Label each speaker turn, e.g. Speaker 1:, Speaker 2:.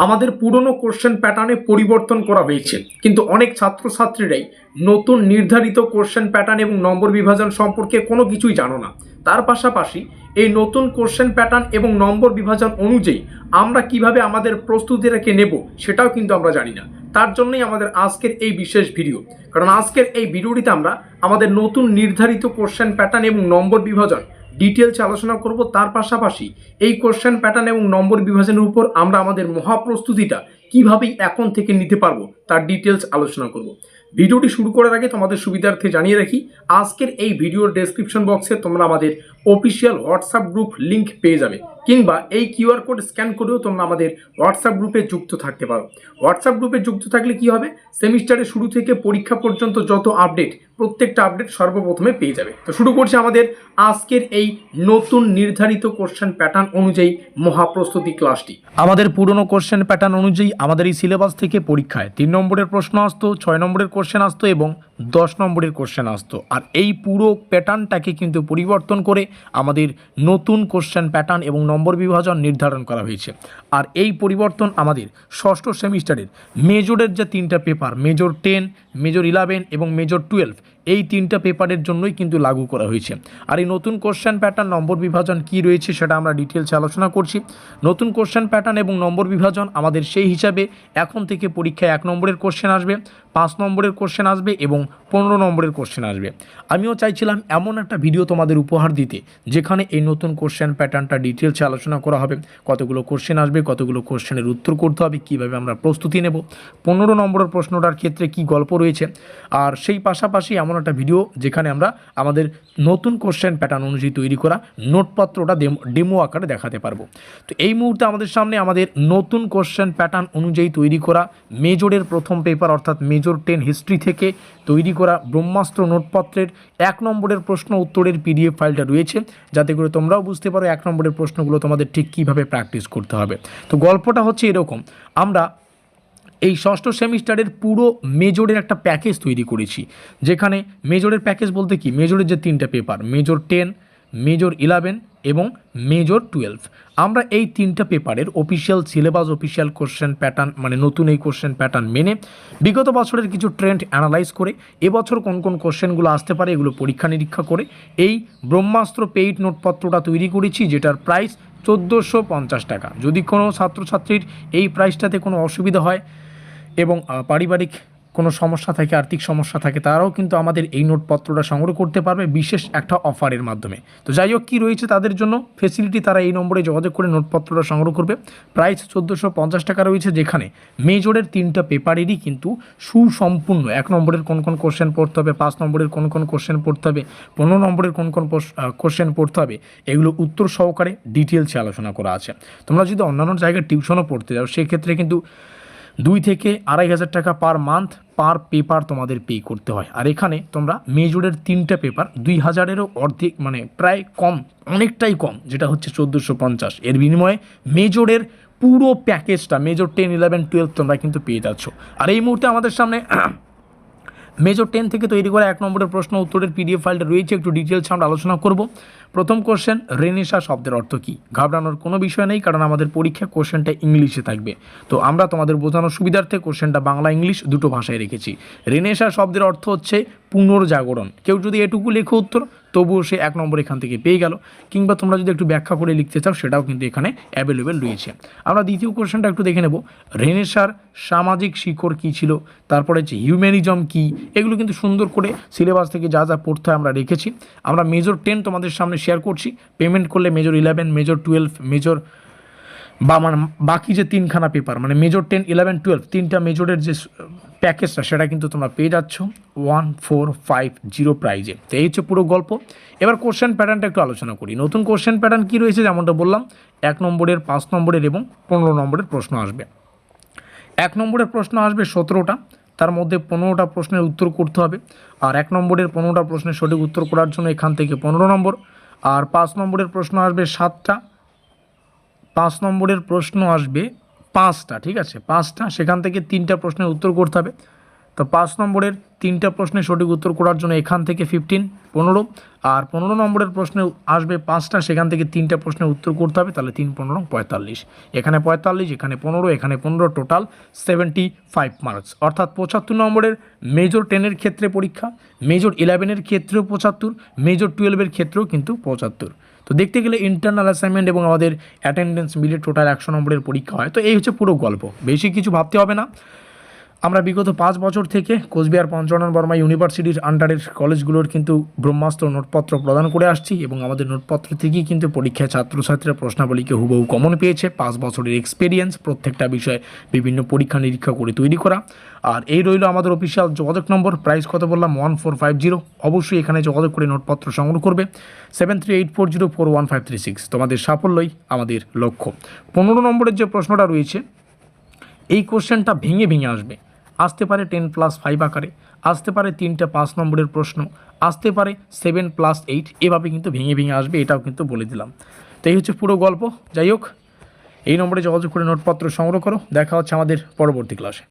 Speaker 1: আমাদের পুরনো কোশ্চেন প্যাটার্নে পরিবর্তন করা হয়েছে, কিন্তু অনেক ছাত্রছাত্রীরাই নতুন নির্ধারিত কোশ্চেন প্যাটার্ন এবং নম্বর বিভাজন সম্পর্কে কোনো কিছুই জানো না। তার পাশাপাশি এই নতুন কোশ্চেন প্যাটার্ন এবং নম্বর বিভাজন অনুযায়ী আমরা কিভাবে আমাদের প্রস্তুতিটাকে নেব সেটাও কিন্তু আমরা জানি না। তার জন্যই আমাদের আজকের এই বিশেষ ভিডিও, কারণ আজকের এই ভিডিওটিতে আমরা আমাদের নতুন নির্ধারিত কোশ্চেন প্যাটার্ন এবং নম্বর বিভাজন ডিটেলস আলোচনা করব। তার পাশাপাশি এই কোশ্চেন প্যাটার্ন এবং নম্বর বিভাজনের উপর আমরা আমাদের মহাপ্রস্তুতিটা কিভাবে এখন থেকে নিতে পারবো তার ডিটেলস আলোচনা করব। ভিডিওটি শুরু করার আগে তোমাদের সুবিধার্থে জানিয়ে রাখি, আজকের এই ভিডিওর ডেসক্রিপশন বক্সে তোমরা আমাদের অফিসিয়াল হোয়াটসঅ্যাপ গ্রুপ লিঙ্ক পেয়ে যাবে, কিংবা এই কিউআর কোড স্ক্যান করেও তোমরা আমাদের হোয়াটসঅ্যাপ গ্রুপে যুক্ত থাকতে পারো। হোয়াটসঅ্যাপ গ্রুপে যুক্ত থাকলে কি হবে, সেমিস্টারের শুরু থেকে পরীক্ষা পর্যন্ত যত আপডেট, প্রত্যেকটা আপডেট সর্বপ্রথমে পেয়ে যাবে। তো শুরু করছি আমাদের আজকের এই নতুন নির্ধারিত কোশ্চেন প্যাটার্ন অনুযায়ী মহাপ্রস্তুতি ক্লাসটি। আমাদের পুরনো কোশ্চেন প্যাটার্ন অনুযায়ী আমাদের এই সিলেবাস থেকে পরীক্ষায় 3 নম্বরের প্রশ্ন আসতো, 6 নম্বরের কোশ্চেন আসতো এবং 10 নম্বরের কোশ্চেন আসতো। আর এই পুরো প্যাটার্নটাকে কিন্তু পরিবর্তন করে আমাদের নতুন কোশ্চেন প্যাটার্ন এবং নম্বর বিভাজন নির্ধারণ করা হয়েছে। আর এই পরিবর্তন আমাদের ষষ্ঠ সেমিস্টারের মেজরের যে 3টা পেপার, মেজর 10, মেজর 11 এবং মেজর 12, এই 3টা পেপারের জন্যই কিন্তু লাগু করা হয়েছে। আর এই নতুন কোশ্চেন প্যাটার্ন নম্বর বিভাজন কি রয়েছে সেটা আমরা ডিটেলসে আলোচনা করছি। নতুন কোশ্চেন প্যাটার্ন এবং নম্বর বিভাজন আমাদের সেই হিসাবে এখন থেকে পরীক্ষায় 1 নম্বরের কোশ্চেন আসবে, 5 নম্বরের কোশ্চেন আসবে এবং 15 নম্বরের কোশ্চেন আসবে। আমিও চাইছিলাম এমন একটা ভিডিও তোমাদের উপহার দিতে যেখানে এই নতুন কোশ্চেন প্যাটার্নটা ডিটেলসে আলোচনা করা হবে, কতগুলো কোশ্চেন আসবে, কতগুলো কোশ্চেনের উত্তর করতে হবে, কীভাবে আমরা প্রস্তুতি নেব, 15 নম্বরের প্রশ্নটার ক্ষেত্রে কি গল্প রয়েছে, আর সেই পাশাপাশি এমন একটা ভিডিও যেখানে আমরা আমাদের নতুন কোশ্চেন প্যাটার্ন অনুযায়ী তৈরি করা নোটপত্রটা ডেমো আকারে দেখাতে পারবো। তো এই মুহূর্তে আমাদের সামনে আমাদের নতুন কোশ্চেন প্যাটার্ন অনুযায়ী তৈরি করা মেজরের প্রথম পেপার অর্থাৎ মেজর 10 হিস্ট্রি থেকে তৈরি করা ব্রহ্মাস্ত্র নোটপত্রের 1 নম্বরের প্রশ্ন উত্তরের পিডিএফ ফাইলটা রয়েছে, যাতে করে তোমরাও বুঝতে পারো 1 নম্বরের প্রশ্নগুলো তোমাদের ঠিক কীভাবে প্র্যাকটিস করতে হবে। তো গল্পটা হচ্ছে এরকম, আমরা এই ষষ্ঠ সেমিস্টারের পুরো মেজরের একটা প্যাকেজ তৈরি করেছি, যেখানে মেজরের প্যাকেজ বলতে কি, মেজরের যে 3টা পেপার, মেজর 10, মেজর 11 এবং মেজর 12, আমরা এই 3টা পেপারের official syllabus, official question pattern মানে নতুন এই কোশ্চেন প্যাটার্ন মেনে বিগত বছরের কিছু ট্রেন্ড অ্যানালাইজ করে এবছর কোন কোন কোশ্চেনগুলো আসতে পারে এগুলো পরীক্ষা নিরীক্ষা করে এই ব্রহ্মাস্ত্র পেইড নোটপত্রটা তৈরি করেছি, যেটার প্রাইস 1450 টাকা। যদি কোনো ছাত্রছাত্রীর এই প্রাইসটাতে কোনো অসুবিধা হয় এবং পারিবারিক কোনো সমস্যা থাকে, আর্থিক সমস্যা থাকে, তারাও কিন্তু আমাদের এই নোটপত্রটা সংগ্রহ করতে পারবে বিশেষ একটা অফারের মাধ্যমে। তো যাই হোক, কী রয়েছে তাদের জন্য ফেসিলিটি, তারা এই নম্বরে যোগাযোগ করে নোটপত্রটা সংগ্রহ করবে। প্রাইস 1450 টাকা রয়েছে, যেখানে মেজরের 3টা পেপারেরই কিন্তু সুসম্পূর্ণ 1 নম্বরের কোন কোন কোশ্চেন পড়তে হবে, 5 নম্বরের কোন কোন কোশ্চেন পড়তে হবে, 15 নম্বরের কোন কোন কোশ্চেন পড়তে হবে, এগুলো উত্তর সহকারে ডিটেলসে আলোচনা করা আছে। তোমরা যদি অন্যান্য জায়গায় টিউশনও পড়তে যাও সেক্ষেত্রে কিন্তু 2 থেকে 2500 টাকা পার মান্থ পার পেপার তোমাদের পে করতে হয়। আর এখানে তোমরা মেজরের 3টা পেপার 2000-এরও অর্ধেক, মানে প্রায় কম, অনেকটাই কম, যেটা হচ্ছে 1450, এর বিনিময়ে মেজরের পুরো প্যাকেজটা মেজর 10, 11, 12 তোমরা কিন্তু পেয়ে যাচ্ছ। আর এই মুহূর্তে আমাদের সামনে মেজর 10 থেকে তৈরি করা 1 নম্বরের প্রশ্ন উত্তরের পিডিএফ ফাইলটা রয়েছে, একটু ডিটেলস আমরা আলোচনা করব। প্রথম কোশ্চেন, রেনেসাঁ শব্দের অর্থ কী? ঘাবড়ানোর কোনো বিষয় নেই, কারণ আমাদের পরীক্ষা কোশ্চেনটা ইংলিশে থাকবে। তো আমরা তোমাদের বোঝানোর সুবিধার্থে কোশ্চেনটা বাংলা ইংলিশ দুটো ভাষায় রেখেছি। রেনেসাঁ শব্দের অর্থ হচ্ছে পুনর্জাগরণ। কেউ যদি এটুকু লেখো উত্তর, তবুও সে 1 নম্বর এখান থেকে পেয়ে গেল, কিংবা তোমরা যদি একটু ব্যাখ্যা করে লিখতে চাও সেটাও কিন্তু এখানে অ্যাভেলেবেল রয়েছে। আমরা দ্বিতীয় কোশ্চেনটা একটু দেখে নেব, রেনেসাঁর সামাজিক শিকড় কী ছিল, তারপরে হচ্ছে হিউম্যানিজম কী, এগুলো কিন্তু সুন্দর করে সিলেবাস থেকে যা যা পড়তে হয় আমরা রেখেছি। আমরা মেজর 10 তোমাদের সামনে শেয়ার করছি, পেমেন্ট করলে মেজর 11, মেজর 12, মেজর মানে বাকি যে 3খানা পেপার মানে মেজর 10, 11, 12 3টা মেজরের যে প্যাকেজটা সেটা কিন্তু তোমরা পেয়ে যাচ্ছ 1450 প্রাইজে। তো এই হচ্ছে পুরো গল্প। এবার কোশ্চেন প্যাটার্নটা একটু আলোচনা করি। নতুন কোশ্চেন প্যাটার্ন কী রয়েছে, যেমনটা বললাম 1 নম্বরের, 5 নম্বরের এবং 15 নম্বরের প্রশ্ন আসবে। 1 নম্বরের প্রশ্ন আসবে 17টা, তার মধ্যে 15টা প্রশ্নের উত্তর করতে হবে। আর 1 নম্বরের 15টা প্রশ্নের সঠিক উত্তর করার জন্য এখান থেকে 15 নম্বর। আর 5 নম্বরের প্রশ্ন আসবে 7টা, 5 নম্বরের প্রশ্ন আসবে 5টা, ঠিক আছে, 5টা, সেখান থেকে 3টা প্রশ্নের উত্তর করতে হবে। তো 5 নম্বরের 3টা প্রশ্নের সঠিক উত্তর করার জন্য এখান থেকে 15, আর 15 নম্বরের প্রশ্নে আসবে 5টা, সেখান থেকে 3টা প্রশ্নের উত্তর করতে হবে, তাহলে 3 15 45, এখানে 45, এখানে 15, এখানে 15, টোটাল 75 মার্কস। অর্থাৎ 75 নম্বরের মেজর 10-এর ক্ষেত্রে পরীক্ষা, মেজর 11-এর ক্ষেত্রেও 75, মেজর 12-এর ক্ষেত্রেও কিন্তু 75। তো দেখতে গেলে ইন্টারনাল অ্যাসাইনমেন্ট এবং আমাদের অ্যাটেন্ডেন্স মিলে টোটাল 100 নম্বরের পরীক্ষা হয়। তো এই হচ্ছে পুরো গল্প, বেশি কিছু ভাবতে হবে না। আমরা বিগত 5 বছর থেকে কোচবিহার পঞ্চনন বর্মা ইউনিভার্সিটির আন্ডারের কলেজগুলোর কিন্তু ব্রহ্মাস্ত্র নোটপত্র প্রদান করে আসছি, এবং আমাদের নোটপত্র থেকেই কিন্তু পরীক্ষায় ছাত্রছাত্রীরা প্রশ্নাবলীকে হুবহু কমন পেয়েছে। 5 বছরের এক্সপিরিয়েন্স, প্রত্যেকটা বিষয়ে বিভিন্ন পরীক্ষা নিরীক্ষা করে তৈরি করা। আর এই রইল আমাদের অফিসিয়াল যোগাযোগ নম্বর, প্রাইস কত বললাম 1450। অবশ্যই এখানে যোগাযোগ করে নোটপত্র সংগ্রহ করবে। 7384041536। তোমাদের সাফল্যই আমাদের লক্ষ্য। 15 নম্বরের যে প্রশ্নটা রয়েছে, এই কোশ্চেনটা ভেঙে ভেঙে আসতে পারে 10+5 আকারে, আসতে পারে 3টে 5 নম্বরের প্রশ্ন, আসতে পারে 7+8, এভাবে কিন্তু ভেঙে ভেঙে আসবে, এটাও কিন্তু বলে দিলাম। তো এই হচ্ছে পুরো গল্প। যাই হোক, এই নম্বরে যোগাযোগ করে নোটপত্র সংগ্রহ করো। দেখা হচ্ছে আমাদের পরবর্তী ক্লাসে।